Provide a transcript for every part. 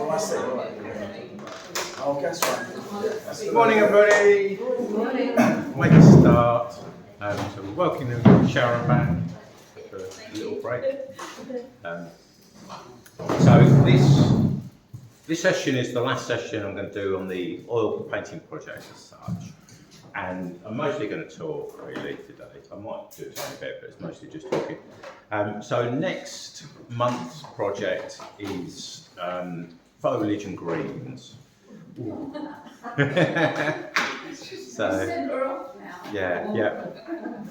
Oh, I see. All right. Oh, that's right. Good morning, everybody. Good morning. Make a start. So we're welcoming Sharon back for a little break. So this session is the last session I'm going to do on the oil painting project as such. And I'm mostly going to talk really today. I might do a tiny bit, but it's mostly just talking. So next month's project is foliage and greens. So yeah.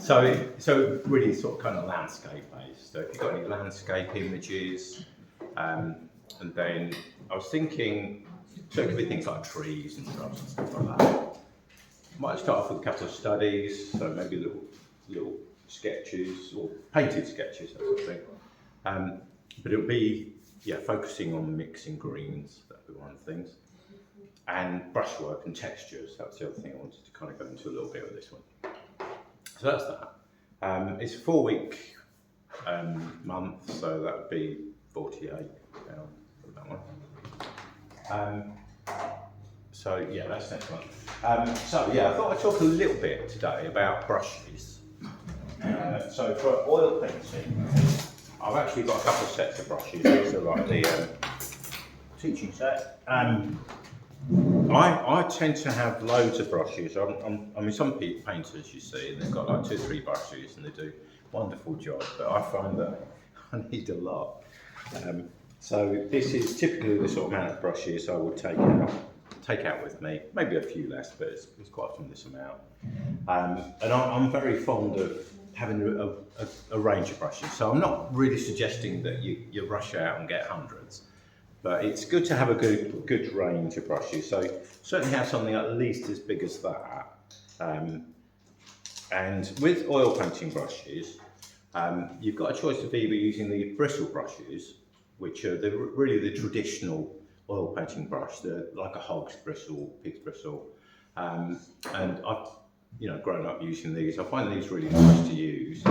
So really sort of kind of landscape based. So if you've got any landscape images, and then I was thinking, so it could be things like trees and shrubs and stuff like that. Might start off with a couple of studies, so maybe little sketches or painted sketches, that sort of thing. But it'll be focusing on mixing greens. That'll be one of the things. And brushwork and textures, that's the other thing I wanted to kind of go into a little bit with this one. So that's that. It's a 4-week month, so that would be 48 for that one. So yeah, that's next one. I thought I'd talk a little bit today about brushes. So for oil painting, I've actually got a couple of sets of brushes. These are like the teaching set. I tend to have loads of brushes. I mean, some painters you see, they've got like 2 or 3 brushes and they do a wonderful job, but I find that I need a lot. So this is typically the sort of amount of brushes I would take out with me. Maybe a few less, but it's quite often this amount. And I'm very fond of having a range of brushes. So I'm not really suggesting that you rush out and get hundreds. But it's good to have a good range of brushes. So certainly have something at least as big as that. And with oil painting brushes, you've got a choice of either using the bristle brushes, which are really the traditional oil painting brush. They're like a hog's bristle, pig's bristle. And I've grown up using these. I find these really nice to use.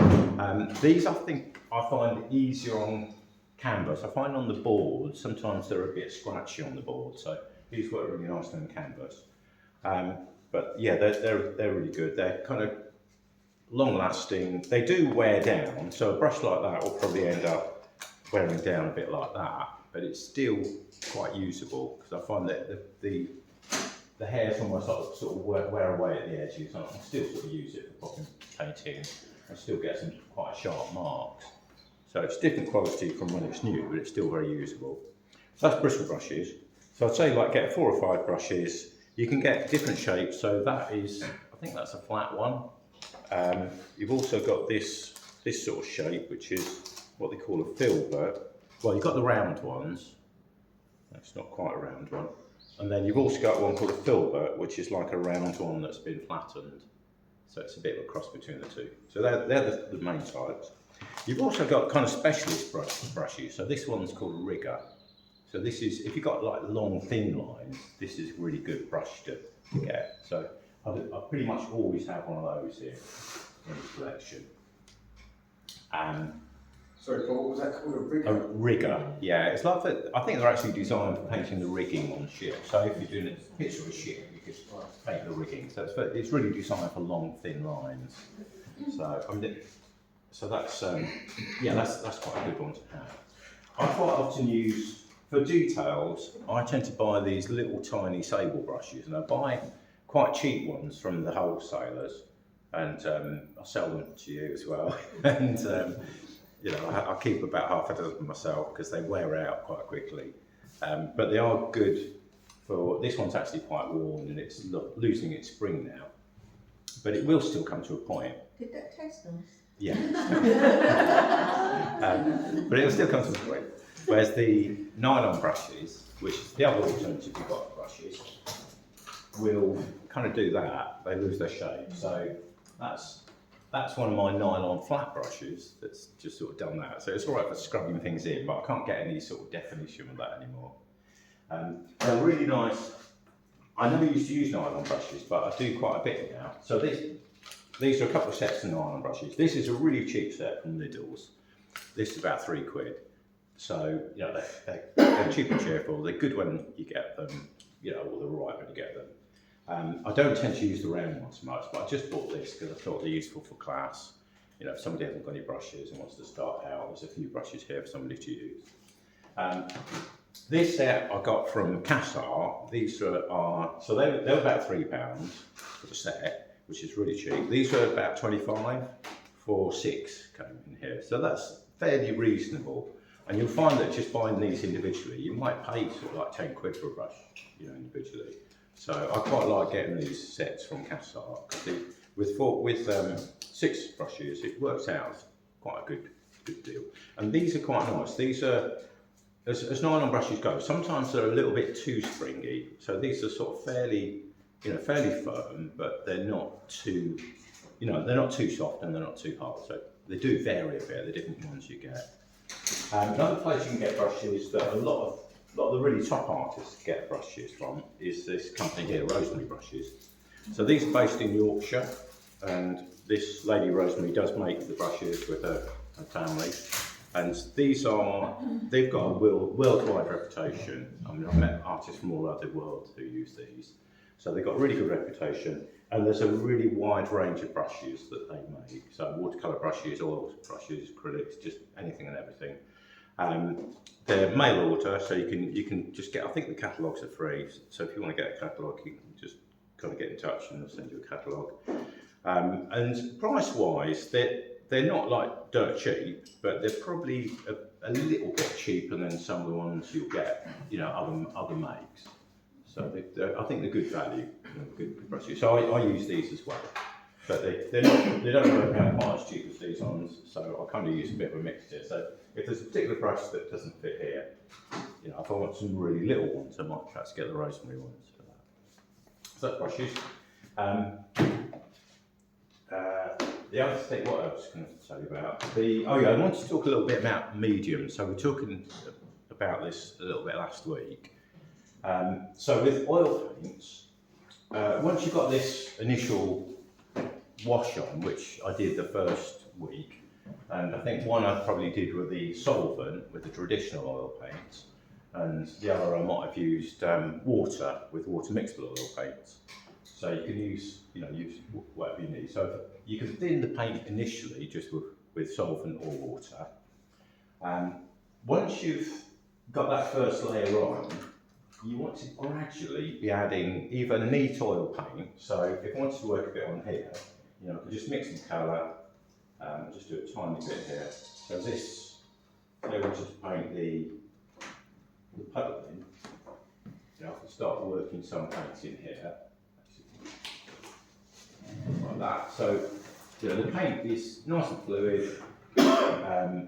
These I find easier on canvas. I find on the board, sometimes they're a bit scratchy on the board, so these work really nicely on canvas. But yeah, they're really good. They're kind of long lasting. They do wear down, so a brush like that will probably end up wearing down a bit like that, but it's still quite usable because I find that the hairs almost sort of wear away at the edges. I can still sort of use it for popping painting and still get some quite sharp marks. So it's different quality from when it's new, but it's still very usable. So that's bristle brushes. So I'd say get 4 or 5 brushes. You can get different shapes. So that is, I think that's a flat one. You've also got this sort of shape, which is what they call a filbert. Well, you've got the round ones. That's not quite a round one. And then you've also got one called a filbert, which is like a round one that's been flattened. So it's a bit of a cross between the two. So they're the main types. You've also got kind of specialist brushes. So this one's called a rigger. So this is, if you've got like long thin lines, this is a really good brush to get. So I pretty much always have one of those here in the collection. Sorry, Paul, what was that called? A rigger? A rigger, yeah. It's like that. I think they're actually designed for painting the rigging on ships. So if you're doing a picture of a ship, you could paint the rigging. So it's really designed for long thin lines. So that's that's quite a good one to have. I quite often use, for details, I tend to buy these little tiny sable brushes, and I buy quite cheap ones from the wholesalers, and I sell them to you as well. And I keep about half a dozen myself because they wear out quite quickly. But they are good for, this one's actually quite worn and it's losing its spring now, but it will still come to a point. Did that taste nice? Yeah. But it'll still come to a point. Whereas the nylon brushes, which is the other alternative you've got brushes, will kind of do that. They lose their shape. So that's one of my nylon flat brushes that's just sort of done that. So it's all right for scrubbing things in, but I can't get any sort of definition with that anymore. They're really nice. I never used to use nylon brushes, but I do quite a bit now. So these are a couple of sets of nylon brushes. This is a really cheap set from Lidl's. This is about £3. So, you know, they're cheap and cheerful. They're good when you get them, you know, or they're right when you get them. I don't tend to use the round ones much, but I just bought this because I thought they're useful for class. You know, if somebody hasn't got any brushes and wants to start out, there's a few brushes here for somebody to use. This set I got from Cassar. These are so they're about £3 for the set, which is really cheap. These are about 25 for 6 came in here, so that's fairly reasonable. And you'll find that just buying these individually, you might pay sort of like 10 quid for a brush, you know, individually. So I quite like getting these sets from Cassar because with 6 brushes, it works out quite a good deal. And these are quite nice. These are, as nylon brushes go, sometimes they're a little bit too springy. So these are sort of fairly firm, but they're not too, you know, they're not too soft and they're not too hard. So they do vary a bit, the different ones you get. Another place you can get brushes that a lot of the really top artists get brushes from is this company here, Rosemary Brushes. So these are based in Yorkshire, and this lady Rosemary does make the brushes with her family. And they've got a worldwide reputation. I mean, I've met artists from all over the world who use these. So they've got a really good reputation, and there's a really wide range of brushes that they make. So watercolour brushes, oil brushes, acrylics, just anything and everything. They're mail order, so you can just get, I think the catalogues are free. So if you want to get a catalogue, you can just kind of get in touch and they'll send you a catalogue. And price-wise, they're not like dirt cheap, but they're probably a little bit cheaper than some of the ones you'll get, you know, other makes. So I think they're good value, good brushes. So I use these as well, but they don't work out quite as cheap as these ones. So I kind of use a bit of a mixture. So if there's a particular brush that doesn't fit here, you know, if I want some really little ones, I might try to get the Rosemary ones for that. So that's brushes. The other thing, what I was going to tell you about, I wanted to talk a little bit about medium. So we were talking about this a little bit last week. So with oil paints, once you've got this initial wash on, which I did the first week, and I think one I probably did with the solvent, with the traditional oil paints, and the other I might have used water with water mixable oil paints. So you can use whatever you need. So you can thin the paint initially just with solvent or water. Once you've got that first layer on, you want to gradually be adding either neat oil paint. So if I wanted to work a bit on here, you know, I could just mix some colour, just do a tiny bit here. So this, if I wanted to paint the puddle in, you know, I can start working some paints in here. Like that. So, you know, the paint is nice and fluid. I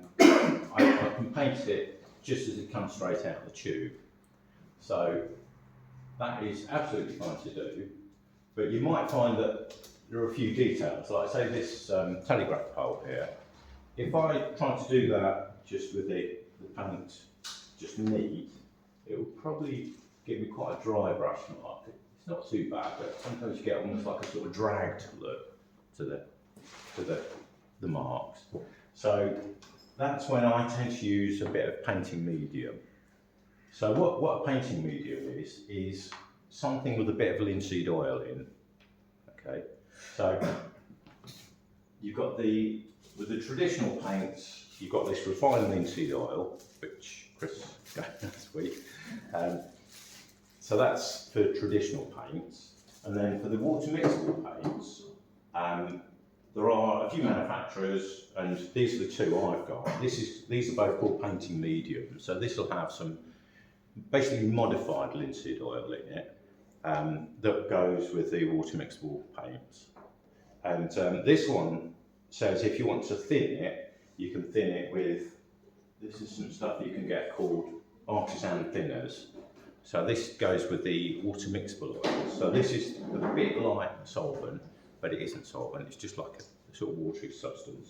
can paint it just as it comes straight out of the tube. So that is absolutely fine to do. But you might find that there are a few details, like say this telegraph pole here. If I try to do that just with the paint just neat, it will probably give me quite a dry brush mark. It's not too bad, but sometimes you get almost like a sort of dragged look to the marks. So that's when I tend to use a bit of painting medium. So what a painting medium is something with a bit of linseed oil in. Okay, so you've got with the traditional paints, you've got this refined linseed oil, which Chris gave last week. So that's for traditional paints, and then for the water mixable paints, there are a few manufacturers, and these are the two I've got. These are both called painting medium, so this will have some basically modified linseed oil in it that goes with the water mixable paints. And this one says if you want to thin it, you can thin it with, this is some stuff you can get called artisan thinners. So this goes with the water mixable oil. So this is a bit like solvent, but it isn't solvent, it's just like a sort of watery substance.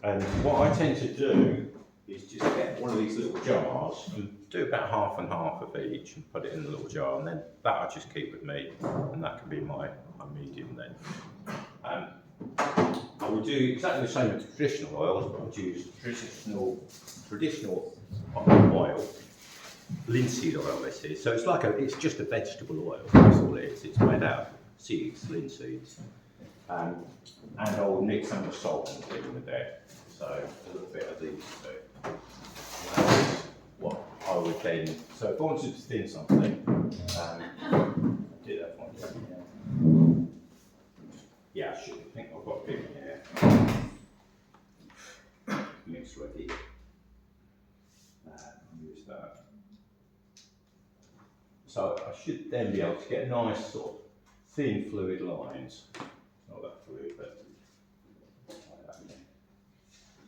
And what I tend to do is just get one of these little jars and do about half and half of each and put it in the little jar, and then that I just keep with me, and that can be my medium then. I would do exactly the same with traditional oils, but I would use traditional oil, linseed oil this is. So it's just a vegetable oil, that's all it is. It's made out of seeds, linseeds. And I'll mix some of the solvent in with it. So a little bit of these two. What I would then, so if I wanted to thin something, do that one. Yeah, I should. I think I've got a bit here. Mix ready. Use that. So I should then be able to get nice sort of thin fluid lines. Not that fluid, but like that.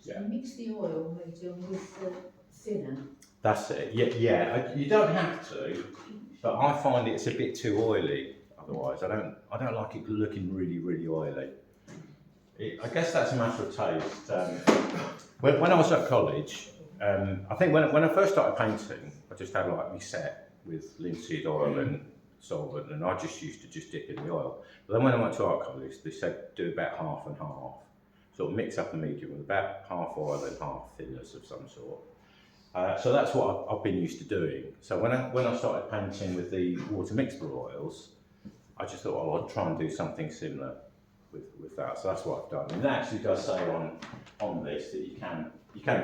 Yeah. You mix the oil medium with the thinner. That's it. Yeah. You don't have to, but I find it's a bit too oily. Otherwise, I don't like it looking really, really oily. I guess that's a matter of taste. When I was at college, I think when I first started painting, I just had like my set with linseed oil and solvent, and I just used to just dip in the oil. But then when I went to art college, they said do about half and half, sort of mix up the medium with about half oil and half thinners of some sort. So that's what I've been used to doing. So when I started painting with the water mixture oils, I just thought, oh, I'll try and do something similar with that. So that's what I've done. And it actually does say on this that you can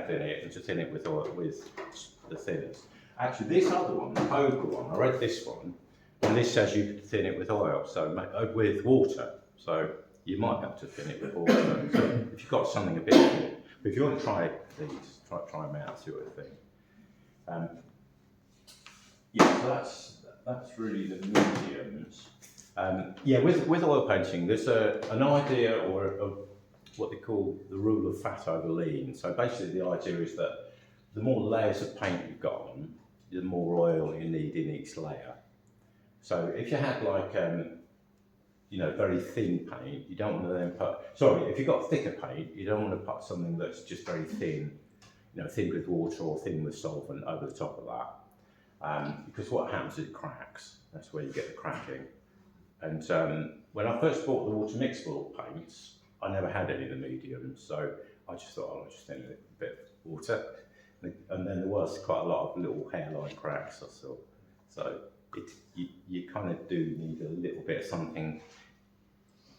thin it, and to thin it with the thinners. Actually, this other one, the Poker one, I read this one, and this says you can thin it with oil, so with water. So you might have to thin it with water. So if you've got something a bit more, but if you want to try these, try them out, see what you think. Yeah, so that's really the mediums. With oil painting, there's an idea of what they call the rule of fat over lean. So basically the idea is that the more layers of paint you've got on, the more oil you need in each layer. So if you had like, very thin paint, you don't want to then if you've got thicker paint, you don't want to put something that's just very thin, thin with water or thin with solvent over the top of that. Because what happens is it cracks. That's where you get the cracking. And when I first bought the water mixable paints, I never had any of the mediums, so I just thought, I'll just thin it with a bit of water. And then there was quite a lot of little hairline cracks, I saw. So you kind of do need a little bit of something,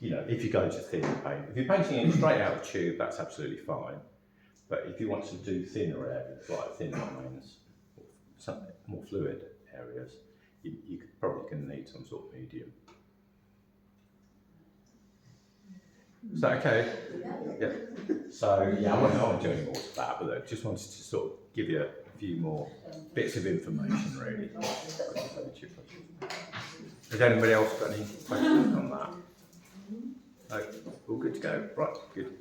if you go to thin paint. If you're painting it straight out of the tube, that's absolutely fine. But if you want to do thinner areas, like thin lines, some more fluid areas, you probably can need some sort of medium. Is that okay? Yeah. So I won't do any more to that, but I just wanted to sort of give you a few more bits of information, really. Has anybody else got any questions on that? No, all good to go. Right, good.